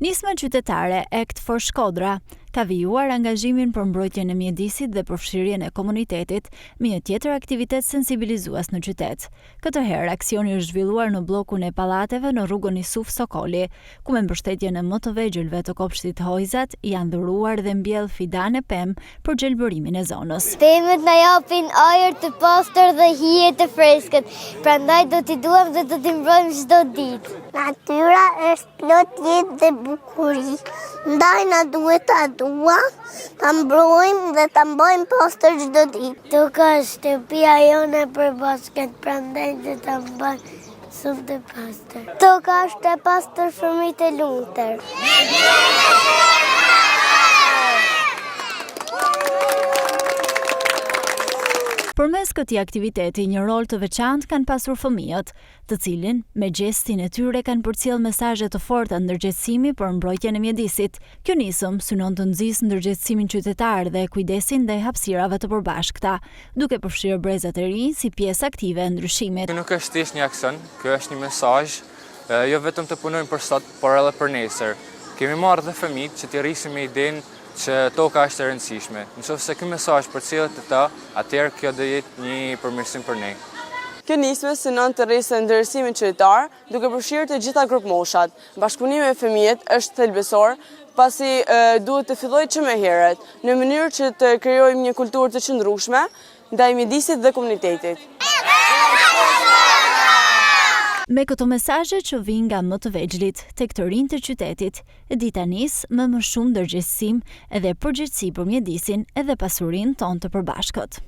Nisma qytetare Act for Shkodra ka vijuar angazhimin për mbrojtjen e mjedisit dhe përfshirjen e komunitetit me një tjetër aktivitet sensibilizues në qytet. Këtë herë aksioni është zhvilluar në bllokun e pallateve në rrugën Isuf Sokolli, ku me mbështetjen e më të vegjëlve të kopshtit Hojzat janë dhuruar dhe mbjell fidan e pemë për gjelbërimin e zonës. Pemët na japin ajër të pastër dhe hije të freskët, prandaj do t'i duam dhe do t'i mbrojmë çdo ditë. Natyra është plot jetë dhe bukuri, ndaj na duhet ta mbrojmë dhe ta mbajmë pastër çdo ditë. Toka është shtëpia jone për bashkët, prandaj do ta mbajmë shumë të pastër. Toka është e pastër, fëmijët e lumtur. Përmes këtij aktiviteti, një rol të veçantë kanë pasur fëmijët, të cilin me gjestin e tyre kanë përcjell mesazhe të forta ndërgjegjësimi për mbrojtjen e mjedisit. Kjo nisëm synon të nxjisë ndërgjegjësimin qytetar dhe kujdesin ndaj hapësirave të përbashkëta, duke përfshirë brezat e rinj si pjesë aktive e ndryshimit. Kjo nuk është thjesht një aksion, kjo është një mesazh, jo vetëm të punojmë për sot, por edhe për nesër. Kemi marrë dhe fëmijët që t'i rrisim me idenë që toka është e rëndësishme. Nëse ky mesazh përcjellet te ta, atëherë kjo do jetë një përmirësim për ne. Kjo nismë synon të rrisë ndërgjegjësimin qytetar, duke përfshirë të gjitha grup moshat. Bashkëpunimi me fëmijët është thelbësor, pasi duhet të fillojë që më herët, në mënyrë që të krijojmë një kulturë të qëndrueshme ndaj mjedisit dhe komunitetit. Me këto mesazhe që vijnë nga më të vegjëlit tek të rinjtë të qytetit, dita nis me më shumë ndërgjegjësim edhe përgjegjësi për mjedisin edhe pasurinë tonë të përbashkët.